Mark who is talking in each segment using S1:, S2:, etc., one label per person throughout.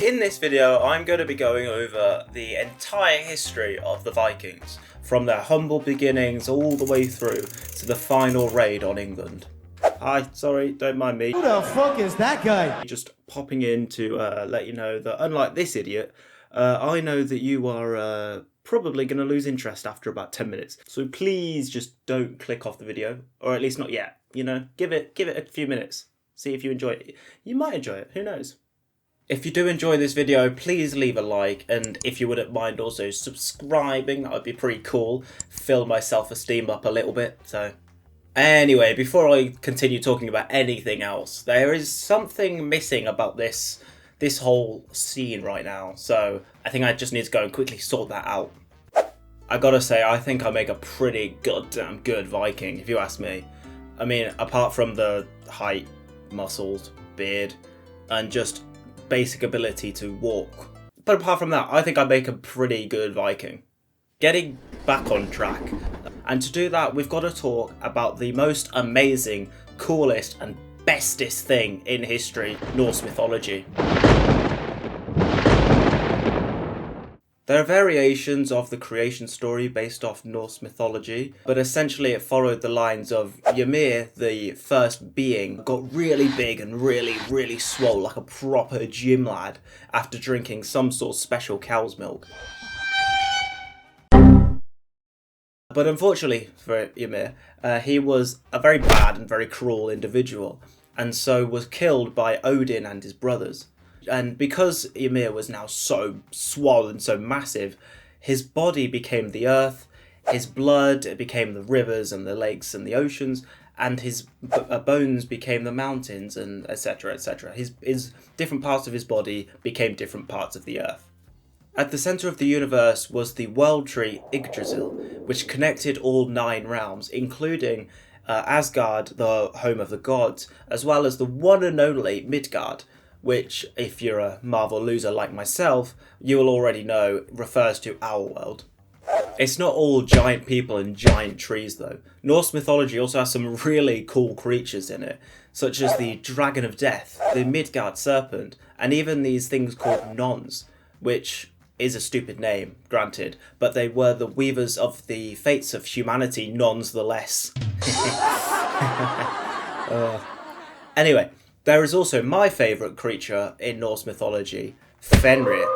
S1: In this video, I'm going to be going over the entire history of the Vikings, from their humble beginnings all the way through to the final raid on England. Hi, sorry, don't mind me.
S2: Who the fuck is that guy?
S1: Just popping in to let you know that unlike this idiot, I know that you are probably going to lose interest after about 10 minutes. So please just don't click off the video, or at least not yet. You know, give it a few minutes. See if you enjoy it. You might enjoy it, who knows? If you do enjoy this video, please leave a like, and if you wouldn't mind also subscribing, that would be pretty cool. Fill my self-esteem up a little bit, so... Anyway, before I continue talking about anything else, there is something missing about this whole scene right now, so I think I just need to go and quickly sort that out. I gotta say, I think I make a pretty goddamn good Viking, if you ask me. I mean, apart from the height, muscles, beard, and just basic ability to walk. But apart from that, I think I make a pretty good Viking. Getting back on track. And to do that, we've got to talk about the most amazing, coolest, and bestest thing in history, Norse mythology. There are variations of the creation story based off Norse mythology, but essentially it followed the lines of Ymir, the first being, got really big and really swole like a proper gym lad after drinking some sort of special cow's milk. But unfortunately for Ymir, he was a very bad and very cruel individual, and so was killed by Odin and his brothers. And because Ymir was now so swollen, so massive, his body became the earth, his blood became the rivers and the lakes and the oceans, and his bones became the mountains, and etc, etc. His different parts of his body became different parts of the earth. At the centre of the universe was the world tree Yggdrasil, which connected all 9 realms, including Asgard, the home of the gods, as well as the one and only Midgard, which, if you're a Marvel loser like myself, you will already know refers to our world. It's not all giant people and giant trees though. Norse mythology also has some really cool creatures in it, such as the Dragon of Death, the Midgard Serpent, and even these things called Nons, which is a stupid name, granted, but they were the weavers of the fates of humanity nonetheless. Anyway, there is also my favourite creature in Norse mythology, Fenrir,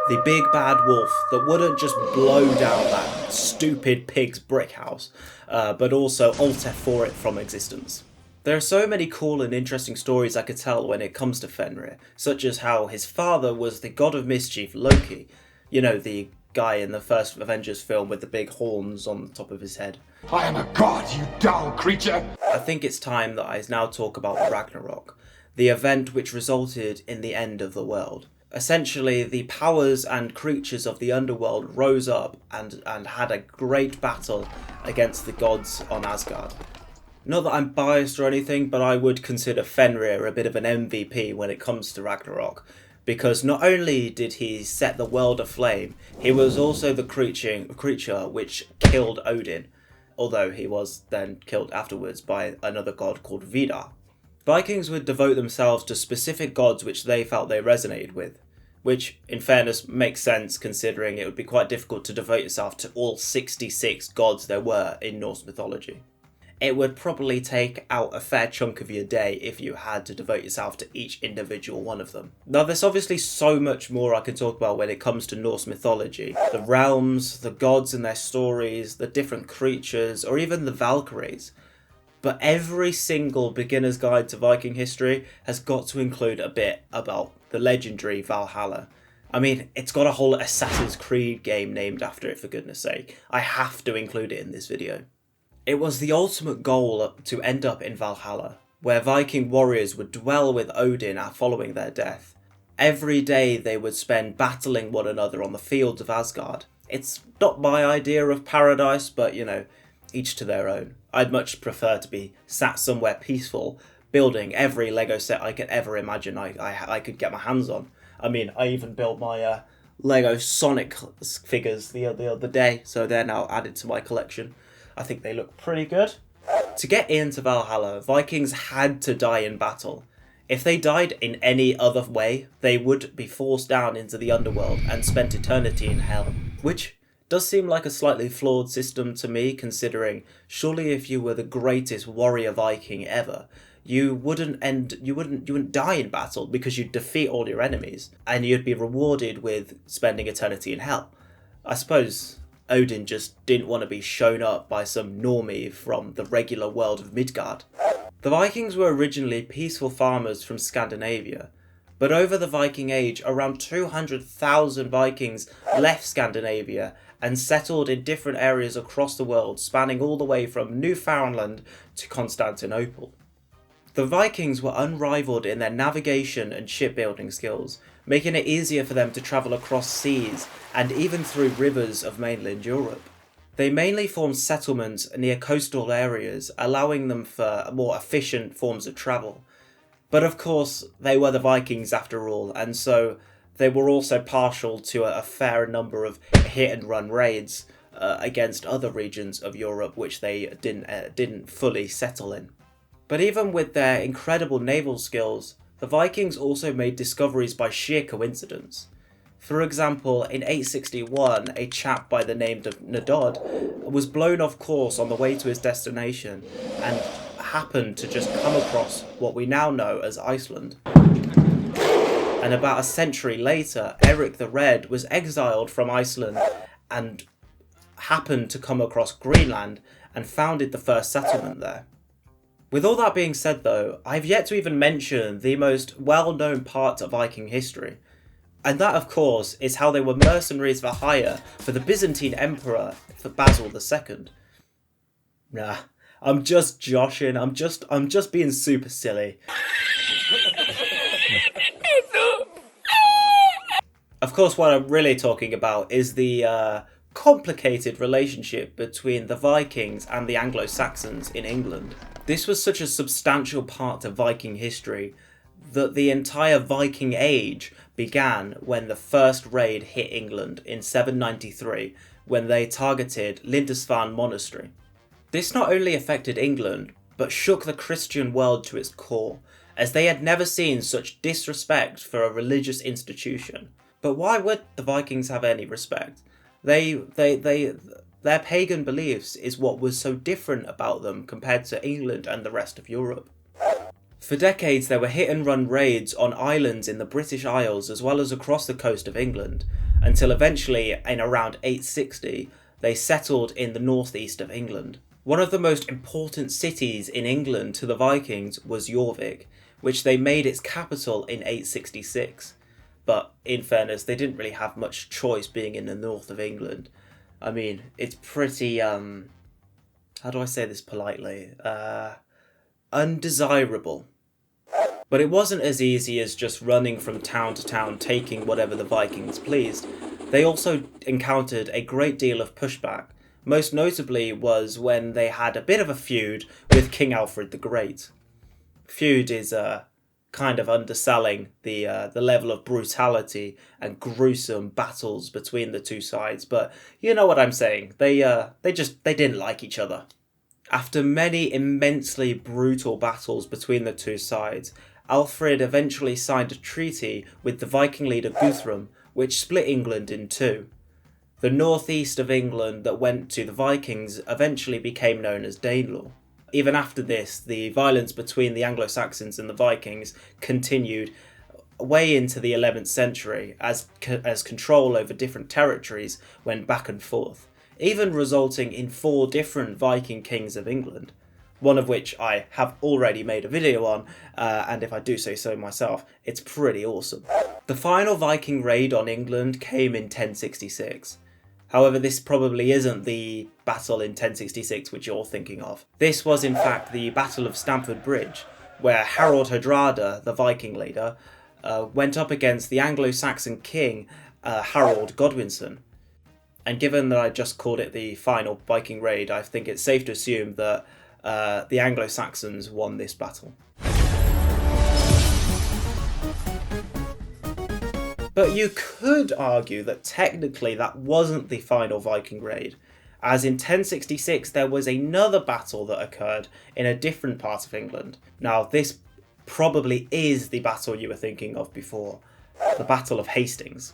S1: the big bad wolf that wouldn't just blow down that stupid pig's brick house, but also alter for it from existence. There are so many cool and interesting stories I could tell when it comes to Fenrir, such as how his father was the god of mischief, Loki. You know, the guy in the first Avengers film with the big horns on the top of his head.
S3: I am a god, you dull creature!
S1: I think it's time that I now talk about Ragnarok, the event which resulted in the end of the world. Essentially, the powers and creatures of the underworld rose up and had a great battle against the gods on Asgard. Not that I'm biased or anything, but I would consider Fenrir a bit of an MVP when it comes to Ragnarok, because not only did he set the world aflame, he was also the creature which killed Odin, although he was then killed afterwards by another god called Vidar. Vikings would devote themselves to specific gods which they felt they resonated with, which, in fairness, makes sense considering it would be quite difficult to devote yourself to all 66 gods there were in Norse mythology. It would probably take out a fair chunk of your day if you had to devote yourself to each individual one of them. Now, there's obviously so much more I can talk about when it comes to Norse mythology. The realms, the gods and their stories, the different creatures, or even the Valkyries. But every single beginner's guide to Viking history has got to include a bit about the legendary Valhalla. I mean, it's got a whole Assassin's Creed game named after it, for goodness sake. I have to include it in this video. It was the ultimate goal to end up in Valhalla, where Viking warriors would dwell with Odin following their death. Every day they would spend battling one another on the fields of Asgard. It's not my idea of paradise, but you know, each to their own. I'd much prefer to be sat somewhere peaceful, building every Lego set I could ever imagine I could get my hands on. I mean, I even built my Lego Sonic figures the other day, so they're now added to my collection. I think they look pretty good. To get into Valhalla, Vikings had to die in battle. If they died in any other way, they would be forced down into the underworld and spent eternity in hell, which does seem like a slightly flawed system to me, considering surely if you were the greatest warrior Viking ever, you wouldn't die in battle because you'd defeat all your enemies and you'd be rewarded with spending eternity in hell. I suppose Odin just didn't want to be shown up by some normie from the regular world of Midgard. The Vikings were originally peaceful farmers from Scandinavia, but over the Viking Age, around 200,000 Vikings left Scandinavia and settled in different areas across the world, spanning all the way from Newfoundland to Constantinople. The Vikings were unrivaled in their navigation and shipbuilding skills, making it easier for them to travel across seas and even through rivers of mainland Europe. They mainly formed settlements near coastal areas, allowing them for more efficient forms of travel. But of course, they were the Vikings after all, and so they were also partial to a fair number of hit-and-run raids against other regions of Europe which they didn't fully settle in. But even with their incredible naval skills, the Vikings also made discoveries by sheer coincidence. For example, in 861, a chap by the name of Nodod was blown off course on the way to his destination and happened to just come across what we now know as Iceland. And about a century later, Eric the Red was exiled from Iceland and happened to come across Greenland and founded the first settlement there. With all that being said though, I've yet to even mention the most well-known part of Viking history. And that, of course, is how they were mercenaries for hire for the Byzantine Emperor, for Basil II. Nah, I'm just joshing. I'm just being super silly. Of course, what I'm really talking about is the complicated relationship between the Vikings and the Anglo-Saxons in England. This was such a substantial part of Viking history that the entire Viking Age began when the first raid hit England in 793, when they targeted Lindisfarne Monastery. This not only affected England, but shook the Christian world to its core, as they had never seen such disrespect for a religious institution. But why would the Vikings have any respect? Their pagan beliefs is what was so different about them compared to England and the rest of Europe. For decades there were hit-and-run raids on islands in the British Isles as well as across the coast of England, until eventually, in around 860, they settled in the northeast of England. One of the most important cities in England to the Vikings was Jorvik, which they made its capital in 866. But in fairness, they didn't really have much choice being in the north of England. I mean, it's pretty, how do I say this politely? Undesirable. But it wasn't as easy as just running from town to town taking whatever the Vikings pleased. They also encountered a great deal of pushback. Most notably was when they had a bit of a feud with King Alfred the Great. Feud is kind of underselling the level of brutality and gruesome battles between the two sides, but you know what I'm saying. They didn't like each other. After many immensely brutal battles between the two sides, Alfred eventually signed a treaty with the Viking leader Guthrum, which split England in two. The northeast of England that went to the Vikings eventually became known as Danelaw. Even after this, the violence between the Anglo-Saxons and the Vikings continued way into the 11th century as control over different territories went back and forth, even resulting in 4 different Viking kings of England, one of which I have already made a video on, and if I do say so myself, it's pretty awesome. The final Viking raid on England came in 1066. However, this probably isn't the battle in 1066 which you're thinking of. This was in fact the Battle of Stamford Bridge, where Harold Hardrada, the Viking leader, went up against the Anglo-Saxon king Harold Godwinson. And given that I just called it the final Viking raid, I think it's safe to assume that the Anglo-Saxons won this battle. But you could argue that technically that wasn't the final Viking raid, as in 1066 there was another battle that occurred in a different part of England. Now this probably is the battle you were thinking of before, the Battle of Hastings.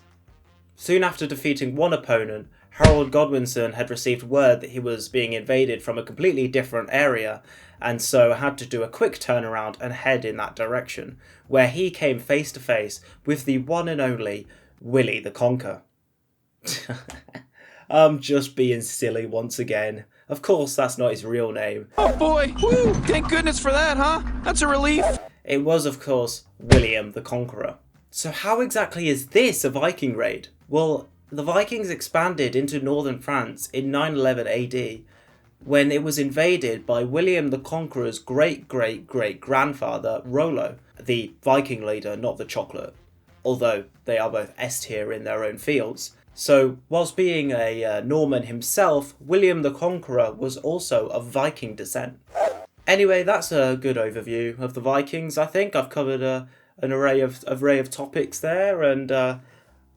S1: Soon after defeating one opponent, Harold Godwinson had received word that he was being invaded from a completely different area, and so had to do a quick turnaround and head in that direction, where he came face to face with the one and only Willie the Conqueror. I'm just being silly once again. Of course that's not his real name.
S4: Oh boy! Woo! Thank goodness for that, huh? That's a relief!
S1: It was, of course, William the Conqueror. So how exactly is this a Viking raid? Well, the Vikings expanded into northern France in 911 AD, when it was invaded by William the Conqueror's great-great-great-grandfather, Rollo, the Viking leader, not the chocolate, although they are both S tier in their own fields. So, whilst being a Norman himself, William the Conqueror was also of Viking descent. Anyway, that's a good overview of the Vikings. I think I've covered an array of topics there, and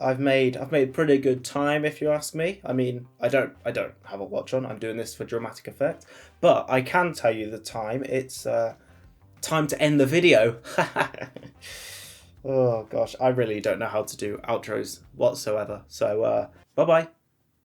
S1: I've made pretty good time, if you ask me. I mean, I don't have a watch on. I'm doing this for dramatic effect, but I can tell you the time. It's time to end the video. Oh gosh, I really don't know how to do outros whatsoever. So bye bye.